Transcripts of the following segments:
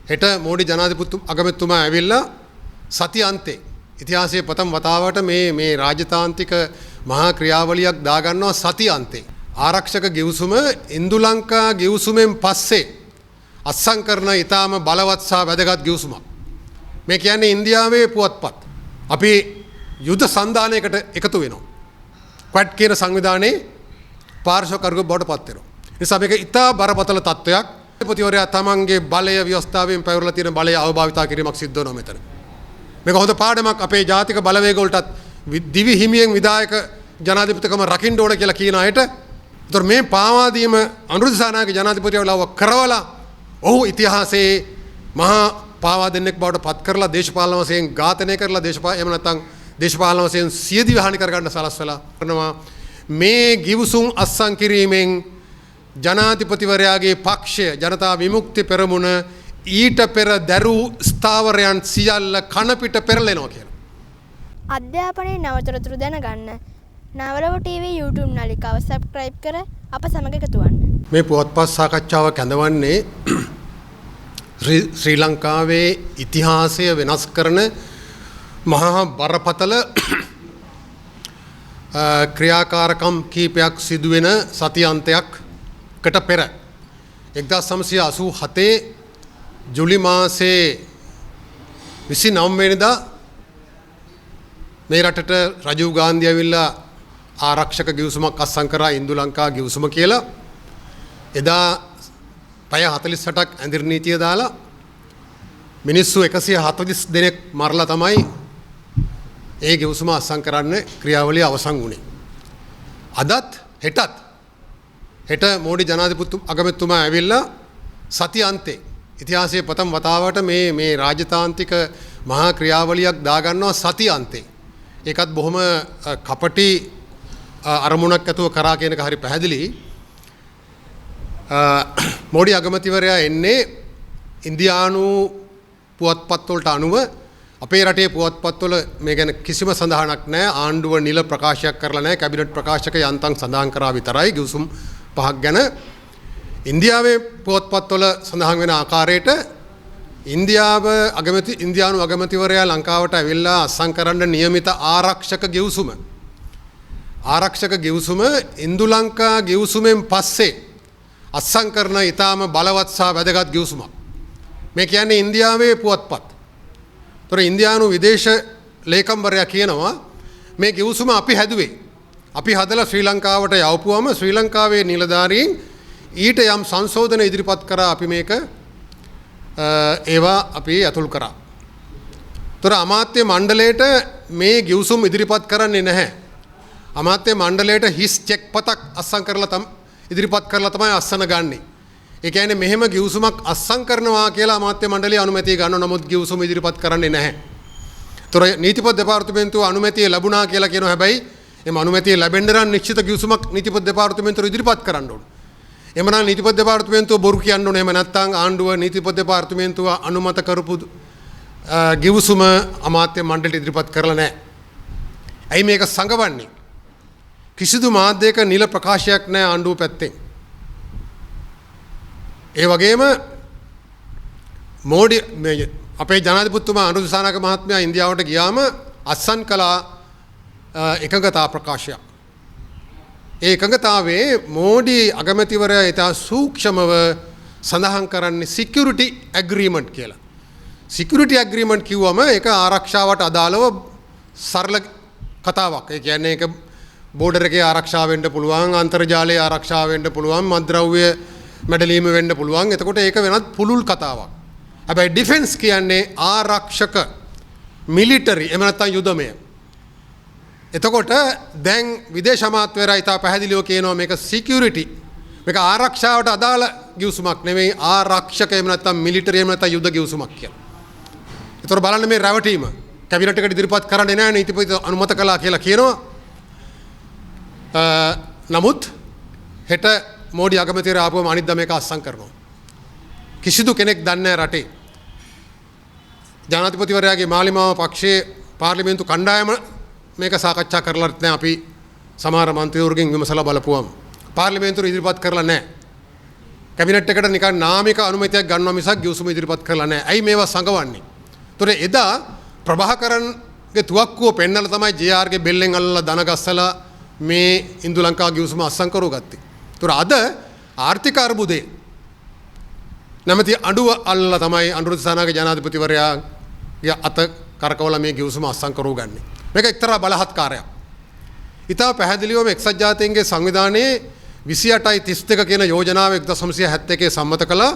හෙට මෝඩි ජනාධිපති අගමැතිතුමා ඇවිල්ලා සති අන්තේ ඉතිහාසයේ ප්‍රථම වතාවට මේ රාජතාන්ත්‍රික මහා ක්‍රියාවලියක් දාගන්නවා සති අන්තේ. ආරක්ෂක ගිවිසුම ඉන්දු ලංකා ගිවිසුමෙන් පස්සේ අත්සන් කරන ඊටාම බලවත් සහ වැදගත් ගිවිසුමක්. මේ කියන්නේ ඉන්දියාවේ පුවත්පත්. අපි යුද සන්ධානයකට එකතු වෙනවා. ක්වැඩ් කියන සංවිධානයේ පාර්ශ්ව කරුවෙක් බවට පත් වෙනවා. නිසා මේක ඉතා බරපතල තත්ත්වයක්. ජනාධිපතිවරයා තමන්ගේ බලය ව්‍යවස්ථාවෙන් පැවරලා තියෙන බලය අවභාවිතා කිරීමක් සිද්ධ වෙනවා මෙතන. මේක හොඳ පාඩමක් අපේ ජාතික බලවේග වලටත් දිවි හිමියෙන් විධායක ජනාධිපතිකම රකින්න ඕන කියලා කියන අයට. ඒතර මේ පාවා දීම අනුර දිසානායක ජනාධිපතිවරයාව කරවලා ඔහු ඉතිහාසයේ මහා පාවා දෙන්නෙක් බවට පත් කරලා දේශපාලන වශයෙන් ඝාතනය කරලා එහෙම නැත්නම් දේශපාලන වශයෙන් සියදිවි හානි කරගන්න සලස්වලා කරනවා. මේ ගිවිසුම් අත්සන් කිරීමෙන් ජනාධිපතිවරයාගේ පක්ෂය ජනතා විමුක්ති පෙරමුණ ඊට පෙර දැරූ ස්ථාවරයන් සියල්ල කනපිට පෙරලෙනවා කියලා. අධ්‍යාපනයේ නවතොරතුරු දැනගන්න නවලව TV YouTube නාලිකාව සබ්ස්ක්‍රයිබ් කර අප සමග එකතු වන්න. මේ පුවත්පත් සාකච්ඡාව කැඳවන්නේ ශ්‍රී ලංකාවේ ඉතිහාසය වෙනස් කරන මහා බරපතල ක්‍රියාකාරකම් කීපයක් සිදුවෙන සතියන්තයක්කට පෙර 1987 ජුලි මාසේ 29 වෙනිදා මේ රටට රජීව් ගාන්ධි ඇවිල්ලා ආරක්ෂක ගිවිසුමක් අත්සන් කරා ඉන්දු ලංකා ගිවිසුම කියලා. එදා පැය 48ක් ඇඳිරි නීතිය දාලා මිනිස්සු 140 දෙනෙක් මරලා තමයි ඒ ගිවිසුම අත්සන් කරන්න ක්‍රියාවලිය අවසන් වුණේ. අදත් හෙට මෝඩි ජනාධිපති අගමැතිතුමා ඇවිල්ලා සති අන්තේ ඉතිහාසයේ ප්‍රථම වතාවට මේ රාජතාන්ත්‍රික මහා ක්‍රියාවලියක් දාගන්නවා සති අන්තේ. ඒකත් බොහොම කපටි අරමුණක් ඇතුව කරා කියන එක හරි පැහැදිලි. මෝඩි අගමැතිවරයා එන්නේ ඉන්දියානු පුවත්පත් වලට අනුව අපේ රටේ පුවත්පත් වල මේ ගැන කිසිම සඳහනක් නැහැ. ආණ්ඩුව නිල ප්‍රකාශයක් කරලා නැහැ. කැබිනට් ප්‍රකාශක යන්තම් සඳහන් කරා විතරයි ගිවිසුම් පහක් ගැන. ඉන්දියාවේ පුවත්පත් වල සඳහන් වෙන ආකාරයට ඉන්දියානු අගමැතිවරයා ලංකාවට ඇවිල්ලා අත්සන් කරන්න නියමිත ආරක්ෂක ගිවිසුම ඉන්දු ලංකා ගිවිසුමෙන් පස්සේ අත්සන් කරන ඊටාම බලවත් සහ වැදගත් ගිවිසුමක්. මේ කියන්නේ ඉන්දියාවේ පුවත්පත්. ඒතර ඉන්දියානු විදේශ ලේකම්වරයා කියනවා මේ ගිවිසුම අපි හැදුවේ. අපි හදලා ශ්‍රී ලංකාවට යවපුවම ශ්‍රී ලංකාවේ නිලධාරීන් ඊට යම් සංශෝධන ඉදිරිපත් කරා අපි මේක ඒවා අපි අතුල් කරා. ඒතර අමාත්‍ය මණ්ඩලයට මේ ගිවිසුම් ඉදිරිපත් කරන්නේ නැහැ. අමාත්‍ය මණ්ඩලයට හිස් චෙක් පතක් අත්සන් කරලා ඉදිරිපත් කරලා තමයි අස්සන ගන්නෙ. ඒ කියන්නේ මෙහෙම ගිවිසුමක් අත්සන් කරනවා කියලා අමාත්‍ය මණ්ඩලය අනුමැතිය ගන්නවා. නමුත් ගිවිසුම ඉදිරිපත් කරන්නේ නැහැ. ඒතර නීතිපති දෙපාර්තමේන්තුව අනුමැතිය ලැබුණා කියලා කියනවා. හැබැයි එම අනුමැතිය ලැබෙන්න නම් නිශ්චිත ගිවිසුමක් නීතිපති දෙපාර්තමේන්තුව ඉදිරිපත් කරන්න ඕන. එහෙම නම් නීතිපති දෙපාර්තමේන්තුව බොරු කියන්න ඕනේ. එහෙම නැත්නම් ආණ්ඩුව නීතිපති දෙපාර්තමේන්තුව අනුමත කරපු ගිවිසුම අමාත්‍ය මණ්ඩලයට ඉදිරිපත් කරලා නැහැ. ඇයි මේක සංගවන්නේ? කිසිදු මාධ්‍යයක නිල ප්‍රකාශයක් නැහැ ආණ්ඩුව පැත්තෙන්. ඒ වගේම මෝඩි අපේ ජනාධිපතිතුමා අනුර දිසානායක මහත්මයා ඉන්දියාවට ගියාම අත්සන් කළා එකඟතා ප්‍රකාශයක්. ඒ එකඟතාවේ මෝඩි අගමැතිවරයා ඉතා සූක්ෂමව සඳහන් කරන්නේ සිකියුරිටි ඇග්‍රීමන්ට් කියලා. සිකියුරිටි ඇග්‍රීමන්ට් කිව්වම ඒක ආරක්ෂාවට අදාළව සරල කතාවක්. ඒ කියන්නේ ඒක බෝඩර් එකේ ආරක්ෂා වෙන්න පුළුවන්, අන්තර්ජාලයේ ආරක්ෂා වෙන්න පුළුවන්, මත්ද්‍රව්‍ය මැඩලීම වෙන්න පුළුවන්. එතකොට ඒක වෙනත් පුළුල් කතාවක්. හැබැයි ඩිෆෙන්ස් කියන්නේ ආරක්ෂක මිලිටරි එහෙම නැත්නම් යුදමය. එතකොට දැන් විදේශ අමාත්‍යවරයා ඉතා පැහැදිලිව කියනවා මේක සිකියුරිටි. මේක ආරක්ෂාවට අදාළ ගිවිසුමක් නෙමෙයි ආරක්ෂක එහෙම නැත්නම් මිලිටරි එහෙම නැත්නම් යුද ගිවිසුමක් කියලා. ඒතර බලන්න මේ රැවටීම කැබිනට් එකට ඉදිරිපත් කරන්නේ නැහැ නීතිපති අනුමත කළා කියලා කියනවා. නමුත් හෙට මෝඩි අගමැතිවරයා ආපුවම අනිද්දා මේක අත්සන් කරනවා. කිසිදු කෙනෙක් දන්නේ නැහැ රටේ. ජනාධිපතිවරයාගේ මාලිමාව පක්ෂයේ පාර්ලිමේන්තු කණ්ඩායම මේක සාකච්ඡා කරලාත් නැහැ. අපි සමහර මන්ත්‍රීවරුගෙන් විමසලා බලපුවම පාර්ලිමේන්තුවේ ඉදිරිපත් කරලා නැහැ. කැබිනට් එකට නිකන් නාමික අනුමැතියක් ගන්නවා මිසක් ගිවිසුම ඉදිරිපත් කරලා නැහැ. ඇයි මේවා සංගවන්නේ? ඒතොර එදා ප්‍රභාකරන්ගේ තුවක්කුව පෙන්නලා තමයි JR ගේ බෙල්ලෙන් අල්ලලා දන ගස්සලා මේ ඉන්දු ලංකා ගිවිසුම අත්සන් කරව ගත්තේ. ඒතොර අද ආර්ථික අර්බුදේ නැමැති අඩුව අල්ලලා තමයි අනුර දිසානායක ජනාධිපතිවරයාගේ අත කරකවලා මේ ගිවිසුම අත්සන් කරව ගන්නේ. මේක එක්තරා බලහත්කාරයක්. ඉතා පැහැදිලිවම එක්සත් ජාතීන්ගේ සංවිධානයේ 28/32 කියන යෝජනාව 1971 සම්මත කළා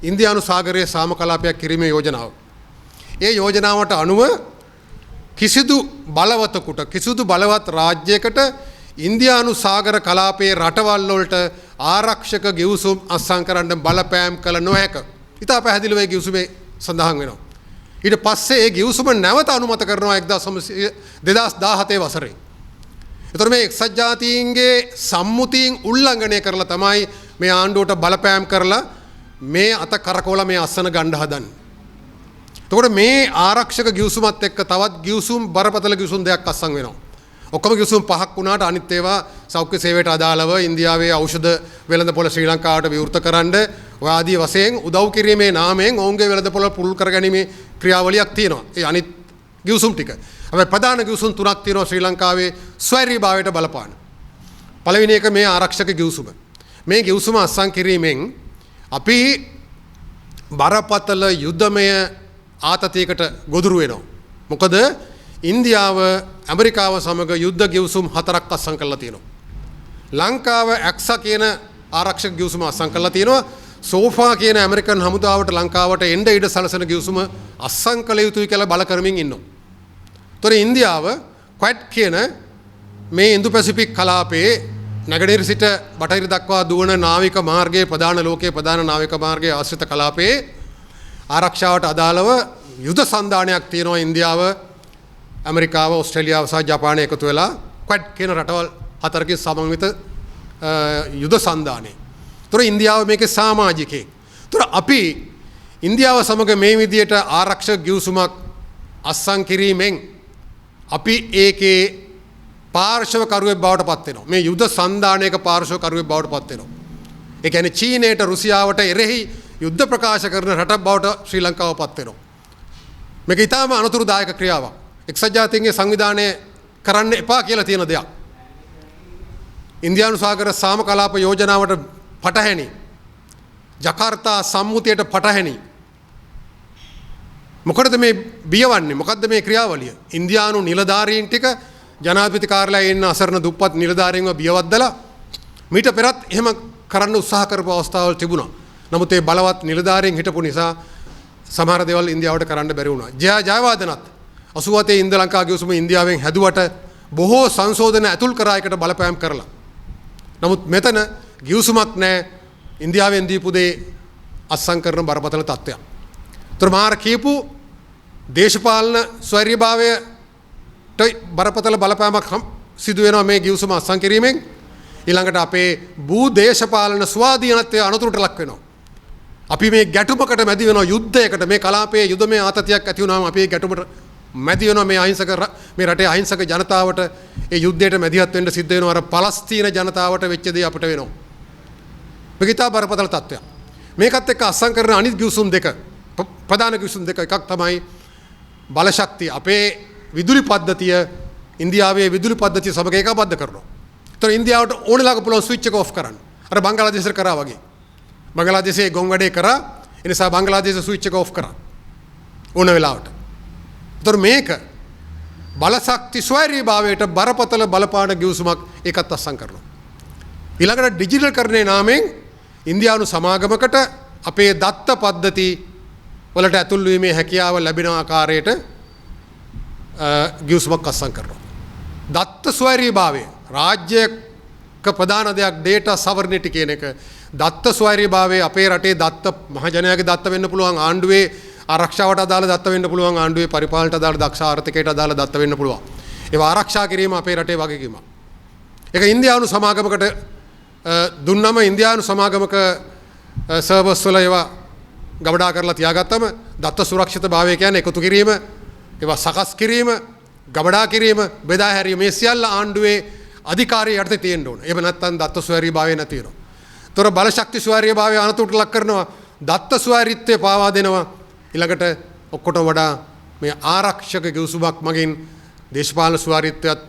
ඉන්දියානු සාගරයේ සාම කලාපයක් කිරීමේ යෝජනාව. ඒ යෝජනාවට අනුව කිසිදු බලවතෙකුට කිසිදු බලවත් රාජ්‍යයකට ඉන්දියානු සාගර කලාපයේ රටවල් වලට ආරක්ෂක ගිවිසුම් අත්සන් කරන්න බලපෑම් කළ නොහැක. ඉතා පැහැදිලිව ඒ ගිවිසුමේ සඳහන් වෙනවා. ඊට පස්සේ ඒ ගිවිසුම නැවත අනුමත කරනවා 2017 වසරේ. ඒතර මේ එක්සත් ජාතීන්ගේ සම්මුතියෙන් උල්ලංඝනය කරලා තමයි මේ ආණ්ඩුවට බලපෑම් කරලා මේ අත කරකවලා මේ අස්සන ගන්න හදන්නේ. එතකොට මේ ආරක්ෂක ගිවිසුමත් එක්ක තවත් ගිවිසුම් බරපතල ගිවිසුම් දෙකක් අත්සන් වෙනවා. ඔක්කොම ගිවිසුම් පහක් වුණාට අනිත් ඒවා සෞඛ්‍ය සේවයට අදාළව ඉන්දියාවේ ඖෂධ වෙළඳපොළ ශ්‍රී ලංකාවට විවෘත කරන්න වාදී වශයෙන් උදව් කිරීමේ නාමයෙන් ඔවුන්ගේ වෙළඳපොළ පුළුල් කරගැනීමේ ක්‍රියාවලියක් තියෙනවා. ඒ අනිත් ගිවිසුම් ටික. හැබැයි ප්‍රධාන ගිවිසුම් තුනක් තියෙනවා ශ්‍රී ලංකාවේ ස්වෛරීභාවයට බලපාන. පළවෙනි එක මේ ආරක්ෂක ගිවිසුම. මේ ගිවිසුම අත්සන් කිරීමෙන් අපි බරපතල යුද්ධමය ආතතියකට ගොදුරු වෙනවා. මොකද ඉන්දියාව ඇමරිකාව සමග යුද්ධ ගිවිසුම් 4ක් අත්සන් කරලා තියෙනවා. ලංකාව ඇක්සා කියන ආරක්ෂක ගිවිසුම අත්සන් කරලා තියෙනවා. සෝෆා කියන ඇමරිකන් හමුදාවට ලංකාවට එන්න ඉඩ සලසන ගිවිසුම අත්සන් කළ යුතුයි කියලා බල කරමින් ඉන්නවා. ඒතර ඉන්දියාව ක්වැඩ් කියන මේ ඉන්දු පැසිෆික් කලාපයේ නැගෙනහිර සිට බටහිර දක්වා දුවන නාවික මාර්ගයේ ප්‍රධාන ලෝකයේ ප්‍රධාන නාවික මාර්ගයේ ආශ්‍රිත කලාපයේ ආරක්ෂාවට අදාළව යුද සන්ධානයක් තියෙනවා ඉන්දියාව ඇමරිකාව ඕස්ට්‍රේලියාව සහ ජපානය එකතු වෙලා ක්වැඩ් කියන රටවල් 4කින් සමන්විත යුද සන්ධානය. ඒතර ඉන්දියාව මේකේ සමාජිකයෙක්. ඒතර අපි ඉන්දියාව සමග මේ විදියට ආරක්ෂක ගිවිසුමක් අත්සන් කිරීමෙන් අපි ඒකේ පාර්ශවකරුවෙක් බවට පත් වෙනවා. මේ යුද සන්ධානයක පාර්ශවකරුවෙක් බවට පත් වෙනවා. ඒ කියන්නේ චීනයට රුසියාවට එරෙහි යුද්ධ ප්‍රකාශ කරන රටක් බවට ශ්‍රී ලංකාව පත් වෙනවා. මේක ඊටාම අනතුරුදායක ක්‍රියාවක්. එක්සත් ජාතීන්ගේ සංවිධානය කරන්න එපා කියලා තියෙන දෙයක්. ඉන්දියානු සාගර සාම කලාප යෝජනාවට පටහැනි. ජකාර්තා සම්මුතියට පටහැනි. මොකටද මේ බියවන්නේ? මොකද්ද මේ ක්‍රියාවලිය? ඉන්දියානු නිලධාරීන් ටික ජනාධිපති කාර්යාලයේ ඉන්න අසරණ දුප්පත් නිලධාරීන්ව බියවද්දලා මීට පෙරත් එහෙම කරන්න උත්සාහ කරපු අවස්ථාවල් තිබුණා. නමුත් ඒ බලවත් නිලධාරීන් හිටපු නිසා සමහර දේවල් ඉන්දියාවට කරන්න බැරි වුණා. ජයවාදනත් 87 ඉන්ද ලංකා ගිවිසුම ඉන්දියාවෙන් හැදුවට බොහෝ සංශෝධන ඇතුල් කරා එකට බලපෑම් කරලා. නමුත් මෙතන ගිවිසුමක් නැහැ. ඉන්දියාවෙන් දීපු දේ අත්සන් කරන බරපතල තත්ත්වයක්. ඒතර මාර කියපු දේශපාලන ස්වෛරීභාවයට බරපතල බලපෑමක් සිදු වෙනවා මේ ගිවිසුම අත්සන් කිරීමෙන්. ඊළඟට අපේ භූ දේශපාලන ස්වාධීනත්වය අනතුරට ලක් වෙනවා. අපි මේ ගැටුමකට මැදි වෙනවා යුද්ධයකට. මේ කලාපයේ යුද්ධමය ආතතියක් ඇති වුණාම අපි මේ ගැටුමට මැදි වෙනවා. මේ රටේ අහිංසක ජනතාවට ඒ යුද්ධයට මැදිහත් වෙන්න සිද්ධ වෙනවා. අර පලස්තීන ජනතාවට වෙච්ච දේ අපිට වෙනවා. මේක ඉතා බරපතල තත්ත්වයක්. මේකත් එක්ක අත්සන් කරන අනිත් ගිවිසුම් දෙක ප්‍රධාන ගිවිසුම් දෙක එකක් තමයි බලශක්තිය. අපේ විදුලි පද්ධතිය ඉන්දියාවේ විදුලි පද්ධතිය සමග ඒකාබද්ධ කරනවා. ඒතර ඉන්දියාවට ඕනෙලාක පුළුවන් ස්විච් එක ඔෆ් කරන්න. අර බංගලාදේශයට කරා වගේ. බංගලාදේශයේ ගොන් වැඩේ කරා. ඒ නිසා බංගලාදේශ ස්විච් එක ඔෆ් කරා. ඕන වෙලාවට. ඒතර මේක බලශක්ති ස්වෛරීභාවයට බරපතල බලපාන ගිවිසුමක් ඒකත් අත්සන් කරනවා. ඊළඟට ඩිජිටල් කරන්නේ නාමයෙන් ඉන්දියානු සමාගමකට අපේ දත්ත පද්ධති වලට ඇතුල් වීමේ හැකියාව ලැබෙන ආකාරයට ගිවිසුමක් අත්සන් කරනවා. දත්ත ස්වෛරීභාවය රාජ්‍යක ප්‍රධාන දෙයක් ඩේටා සවර්නිටි කියන එක. දත්ත ස්වෛරීභාවය අපේ රටේ දත්ත මහජනයාගේ දත්ත වෙන්න පුළුවන්, ආණ්ඩුවේ ආරක්ෂාවට අදාළ දත්ත වෙන්න පුළුවන්, ආණ්ඩුවේ පරිපාලනයට අදාළ දක්ෂ ආර්ථිකයට අදාළ දත්ත වෙන්න පුළුවන්. ඒවා ආරක්ෂා කිරීම අපේ රටේ වගකීමක්. ඒක ඉන්දියානු සමාගමකට දුන්නම ඉන්දියානු සමාගමක සර්වර්ස් වල ඒවා ගබඩා කරලා තියාගත්තම දත්ත සුරක්ෂිතභාවය කියන්නේ එකතු කිරීම, ඒවා සකස් කිරීම, ගබඩා කිරීම, බෙදා හැරීම මේ සියල්ල ආණ්ඩුවේ අධිකාරිය යටතේ තියෙන්න ඕන. එහෙම නැත්නම් දත්ත ස්වෛරීභාවය නැති වෙනවා. තොර බල ශක්ති ස්වාරිය භාවය අනතුරට ලක් කරනවා. දත්ත ස්වාරීත්වය පාවා දෙනවා. ඊළඟට ඔක්කොටම වඩා මේ ආරක්ෂක ගිවිසුමක් මගින් දේශපාලන ස්වාරීත්වයත්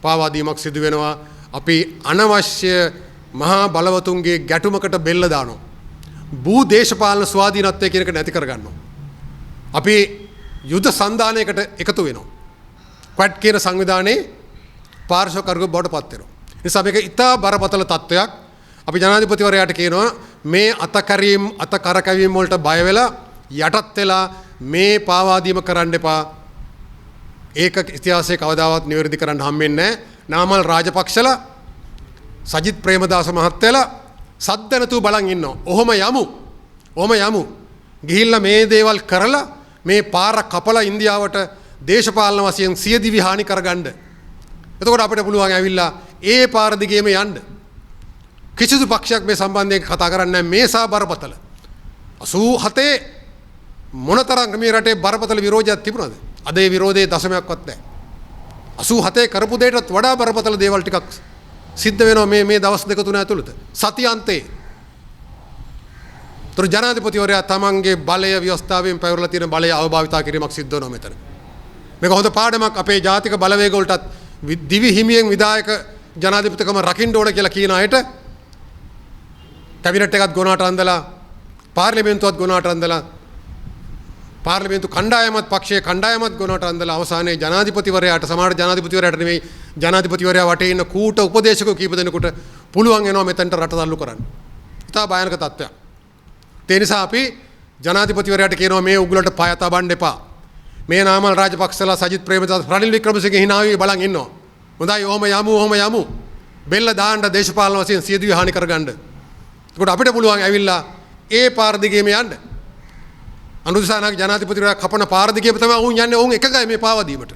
පාවා දීමක් සිදු වෙනවා. අපි අනවශ්‍ය මහා බලවතුන්ගේ ගැටුමකට බෙල්ල දානවා. භූ දේශපාලන ස්වාධීනත්වය කියන එක නැති කරගන්නවා. අපි යුද සංධානයකට එකතු වෙනවා. ක්වැඩ් කියන සංවිධානයේ පාර්ශ්ව කරුවෙක් බවට පත් වෙනවා. නිසා මේක ඉතා බරපතල තත්ත්වයක්. අපි ජනාධිපතිවරයාට කියනවා මේ අත කරකැවීම් වලට බය වෙලා යටත් වෙලා මේ පාවා දීම කරන්න එපා. ඒක ඉතිහාසයේ කවදාවත් නිවැරදි කරන්න හම්බෙන්නේ නැහැ. නාමල් රාජපක්ෂලා සජිත් ප්‍රේමදාස මහත්තයලා සද්ද නැතුව බලන් ඉන්නවා. ඔහොම යමු. ගිහිල්ලා මේ දේවල් කරලා මේ පාර කපලා ඉන්දියාවට දේශපාලන වශයෙන් සියදිවි හානි කරගන්න. එතකොට අපිට පුළුවන් ඇවිල්ලා ඒ පාර දිගේම යන්න. කිසිදු පක්ෂයක් මේ සම්බන්ධයෙන් කතා කරන්නේ නැහැ. මේ සා බරපතල 87 මොනතරම් මේ රටේ බරපතල විරෝධයක් තිබුණාද? අද ඒ විරෝධයේ දශමයක්වත් නැහැ. 87 කරපු දෙයටත් වඩා බරපතල දේවල් ටිකක් සිද්ධ වෙනවා මේ දවස් දෙක තුන ඇතුළත. සතියන්තේ තොර ජනාධිපතිවරයා තමන්ගේ බලය ව්‍යවස්ථාවෙන් පැවරලා තියෙන බලය අවභාවිතා කිරීමක් සිද්ධ වෙනවා මෙතන. මේක හොඳ පාඩමක් අපේ ජාතික බලවේග වලටත් දිවි හිමියෙන් විධායක ජනාධිපතිකම රකින්න ඕන කියලා කියන අයට කැබිනට් එකත් ගොනාට අන්දලා පාර්ලිමේන්තුවත් ගොනාට අන්දලා පාර්ලිමේන්තු කණ්ඩායමත් පක්ෂයේ කණ්ඩායමත් ගොනාට අන්දලා අවසානයේ ජනාධිපතිවරයාට සමහර ජනාධිපතිවරයාට නෙමෙයි ජනාධිපතිවරයා වටේ ඉන්න කූට උපදේශකව කීප දෙනෙකුට පුළුවන් වෙනවා මෙතනට රට තල්ලු කරන්න. ඉතා භයානක තත්ත්වයක්. ඒ නිසා අපි ජනාධිපතිවරයාට කියනවා මේ උගලට පය තබන්න එපා. මේ නාමල් රාජපක්ෂලා සජිත් ප්‍රේමදාස රනිල් වික්‍රමසිංහ හිනාවි බලන් ඉන්නවා. හොඳයි ඔහොම යමු. බෙල්ල දාන්න දේශපාලන වශයෙන් සියදිවි හානි කරගන්න. ඒකට අපිට පුළුවන් ඇවිල්ලා ඒ පාර දිගේම යන්න. අනුරාධපුර ජනාධිපතිවරයා කපන පාර දිගේම තමයි වුන් යන්නේ. වුන් එකගයි මේ පාවා දීමට.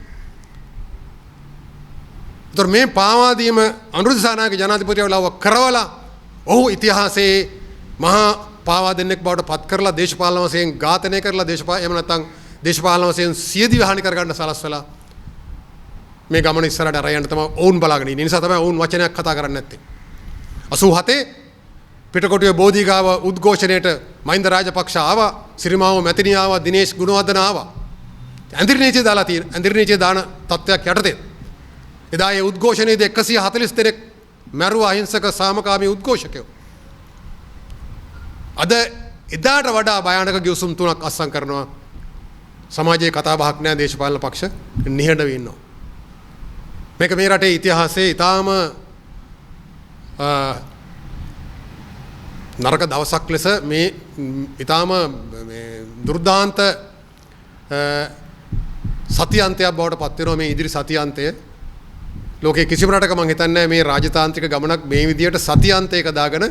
ඒතර මේ පාවා දීම අනුරාධපුර ජනාධිපතිවරයාව කරවලා ඔහු ඉතිහාසයේ මහා පාවා දෙන්නෙක් බවට පත් කරලා දේශපාලන වශයෙන් ඝාතනය කරලා එහෙම නැත්නම් දේශපාලන වශයෙන් සියදිවි හානි කරගන්න සලස්වලා මේ ගමන ඉස්සරහට අරයන් තමයි ඔවුන් බලාගෙන ඉන්නේ. නිසා තමයි ඔවුන් වචනයක් කතා කරන්නේ නැත්තේ. 87 පිටකොටුවේ බෝධිගාව උද්ඝෝෂණයට මහින්ද රාජපක්ෂ ආවා, සිරිමාව මැතිණිය ආවා, දිනේෂ් ගුණවර්ධන ආවා. ඇඳිරිනීතිය දාලා තියෙන ඇඳිරිනීතිය දාන තත්ත්වයක් යටතේ. එදා ඒ උද්ඝෝෂණයේදී 140 දෙනෙක් මැරුවා අහිංසක සාමකාමී උද්ඝෝෂකයෝ. අද එදාට වඩා භයානක ගිවිසුම් තුනක් අත්සන් කරනවා. සමාජයේ කතා බහක් නැහැ දේශපාලන පක්ෂ නිහඬව ඉන්නවා. මේක මේ රටේ ඉතිහාසයේ ඊටාම නරක දවසක් ලෙස මේ ඊටාම මේ දුර්දාන්ත සතියන්තයක් බවට පත් වෙනවා මේ ඉදිරි සතියන්තය. ලෝකේ කිසිම රටක මම හිතන්නේ මේ රාජතාන්ත්‍රික ගමනක් මේ විදියට සතියන්තයක දාගෙන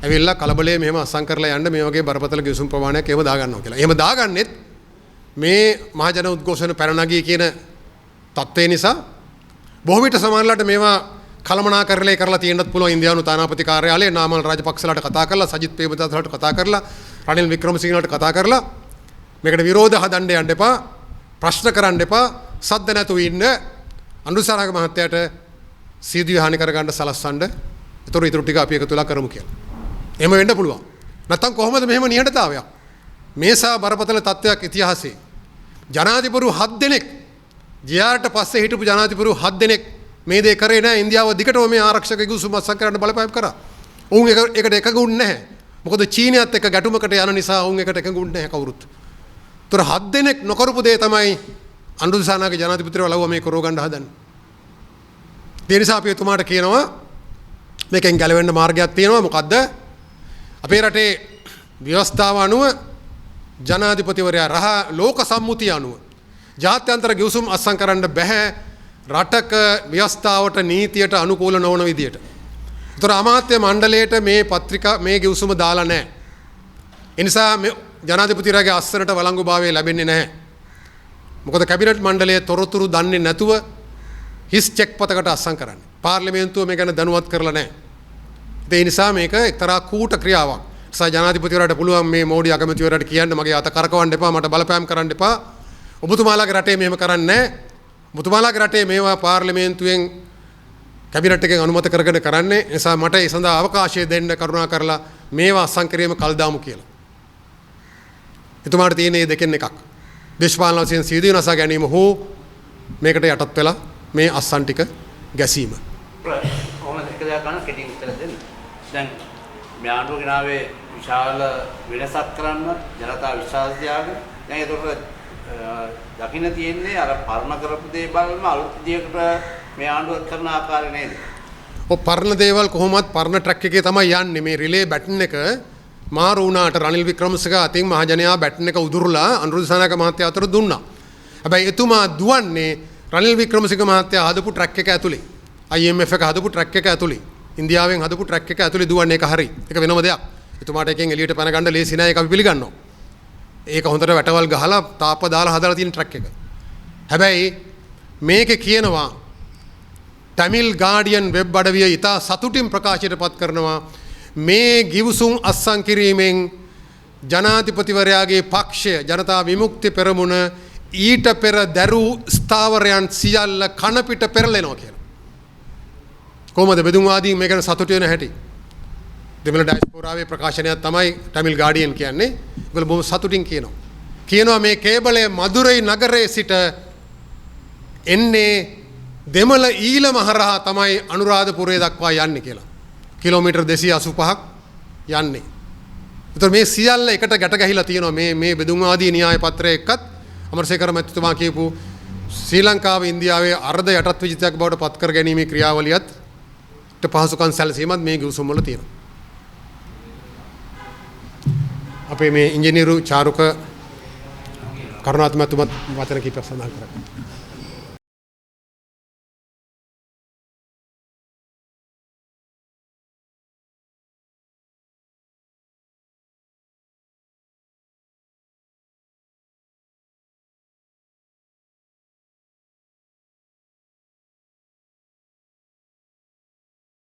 ඇවිල්ලා කලබලයේ මෙහෙම අසං කරලා යන්න මේ වගේ බරපතල ගිවිසුම් ප්‍රමාණයක් එහෙම දාගන්නවා කියලා. එහෙම දාගන්නෙත් මේ මහජන උද්ඝෝෂණ පැනනගී කියන තත්ත්වය නිසා බොහෝ විට සමාජලට මේවා කළමනාකරණය කරලා තියෙන්නත් පුළුවන්. ඉන්දියානු තානාපති කාර්යාලයේ නාමල් රාජපක්ෂලාට කතා කරලා සජිත් ප්‍රේමදාසලාට කතා කරලා රනිල් වික්‍රමසිංහලාට කතා කරලා මේකට විරෝධ හදන්න යන්න එපා, ප්‍රශ්න කරන්න එපා, සද්ද නැතුව ඉන්න අනුසාරක මහත්තයාට සීදී හානි කරගන්න සලස්වන්න. ඒතර ඊටු ටික අපි එකතු වෙලා කරමු කියලා. එහෙම වෙන්න පුළුවන්. නැත්තම් කොහොමද මෙහෙම නිහඬතාවයක්? මේසා බරපතල තත්ත්වයක් ඉතිහාසයේ ජනාධිපතිවරු 7 දෙනෙක් ජයාට පස්සේ හිටපු ජනාධිපතිවරු 7 දෙනෙක් මේ දේ කරේ නැහැ. ඉන්දියාව දිගටම මේ ආරක්ෂක ගිවිසුම අත්සන් කරන්න බලපෑම් කරා. ඔවුන් ඒකට එකඟුන්නේ නැහැ. මොකද චීනයත් එක්ක ගැටුමකට යන නිසා ඔවුන් ඒකට එකඟුන්නේ නැහැ කවුරුත්. ඒතර 7 දෙනෙක් නොකරපු දේ තමයි අනුරාධපුරගේ ජනාධිපතිවරු ලව්ව මේ කරව ගන්න හදන්නේ. ඒ නිසා අපි එතුමාට කියනවා මේකෙන් ගැලවෙන්න මාර්ගයක් තියෙනවා. මොකද්ද? අපේ රටේ ව්‍යවස්ථාව අනුව ජනාධිපතිවරයා ලෝක සම්මුතිය අනුව ජාත්‍යන්තර ගිවිසුම් අත්සන් කරන්න බෑ රටක ව්‍යවස්ථාවට නීතියට අනුකූල නොවන විදියට. ඒතර අමාත්‍ය මණ්ඩලයට මේ ගිවිසුම දාලා නැහැ. ඒ නිසා ජනාධිපතිවරයාගේ අස්සනට වළංගුභාවය ලැබෙන්නේ නැහැ. මොකද කැබිනට් මණ්ඩලයේ තොරතුරු දන්නේ නැතුව හිස් චෙක් පතකට අත්සන් කරන්නේ. පාර්ලිමේන්තුව මේ ගැන දැනුවත් කරලා නැහැ. ඒ නිසා මේක එක්තරා කූට ක්‍රියාවක්. ජනාධිපතිවරයාට පුළුවන් මේ මෝඩි අගමැතිවරයාට කියන්න මගේ අත කරකවන්න එපා, මට බලපෑම් කරන්න එපා. ඔබතුමාලාගේ රටේ මෙහෙම කරන්නේ නැහැ. ඔබතුමාලාගේ රටේ මේවා පාර්ලිමේන්තුවෙන් කැබිනට් එකෙන් අනුමත කරගෙන කරන්නේ. ඒ නිසා මට ඒ සඳහා අවකාශය දෙන්න කරුණා කරලා මේවා අත්සන් කිරීම කල් දාමු කියලා. එතුමාට තියෙන මේ දෙකෙන් එකක්. දේශපාලන වශයෙන් සියදිවි නසා ගැනීම හෝ මේකට යටත් වෙලා මේ අත්සන් ටික ගැසීම. කොහොමද එක දෙයක් ගන්න කෙටින් උත්තර දෙන්න. දැන් මේ ආණ්ඩුව ගෙනාවේ විශාල වෙනසක් කරන්න ජනතා විශ්වාසය තියාගෙන දැන් ඒකට දකින්න තියෙන්නේ අර පරණ කරපු දේ බලම අලුත් දෙයකට මේ ආණ්ඩුව කරන ආකාරය නේද? ඔය පරණ දේවල් කොහොමත් පරණ ට්‍රැක් එකේ තමයි යන්නේ. මේ රිලේ බැටන් එක මාරු වුණාට රනිල් වික්‍රමසිංහ අතින් මහජනයා බැටන් එක උදුරලා අනුරුද්ධ සනායක මහත්තයා අතර දුන්නා. හැබැයි එතුමා දුවන්නේ රනිල් වික්‍රමසිංහ මහත්තයා හදපු ට්‍රැක් එක ඇතුලේ. IMF එක හදපු ට්‍රැක් එක ඇතුලේ. ඉන්දියාවෙන් හදපු ට්‍රැක් එක ඇතුලේ දුවන්නේ. ඒක හරි. ඒක වෙනම දෙයක්. එතුමාට එකෙන් එළියට පැන ගන්න ලේසි නෑ. ඒක අපි පිළිගන්නවා. ඒක හොඳට වැටවල් ගහලා තාප්ප දාලා හදලා තියෙන ට්‍රැක් එක. හැබැයි මේකේ කියනවා තමිල් ගාඩියන් වෙබ් අඩවිය ඉතා සතුටින් ප්‍රකාශයට පත් කරනවා මේ ගිවිසුම් අත්සන් කිරීමෙන් ජනාධිපතිවරයාගේ පක්ෂය ජනතා විමුක්ති පෙරමුණ ඊට පෙර දැරූ ස්ථාවරයන් සියල්ල කනපිට පෙරලෙනවා කියලා. කොහොමද බෙදුම්වාදීන් මේකට සතුටු වෙන හැටි? දෙමළ ඩයස්පෝරාවේ ප්‍රකාශනයක් තමයි තමිල් ගාඩියන් කියන්නේ. ඒගොල්ලෝ බොහොම සතුටින් කියනවා. කියනවා මේ කේබලය මදුරයි නගරයේ සිට එන්නේ දෙමළ ඊළම හරහා තමයි අනුරාධපුරය දක්වා යන්නේ කියලා. කිලෝමීටර් 285ක් යන්නේ. ඒතර මේ සියල්ල එකට ගැට ගැහිලා තියෙනවා මේ බෙදුම්වාදී න්‍යාය පත්‍රය එක්කත් අමරසේකර මැතිතුමා කියපු ශ්‍රී ලංකාව ඉන්දියාවේ අර්ධ යටත් විජිතයක් බවට පත් කර ගැනීමේ ක්‍රියාවලියත් පහසුකම් සැලසීමත් මේ ගිවිසුම් වල තියෙනවා. අපේ මේ ඉංජිනේරු චාරුක කරුණාත්මතුමත් වචන කීපයක් සඳහන් කරා.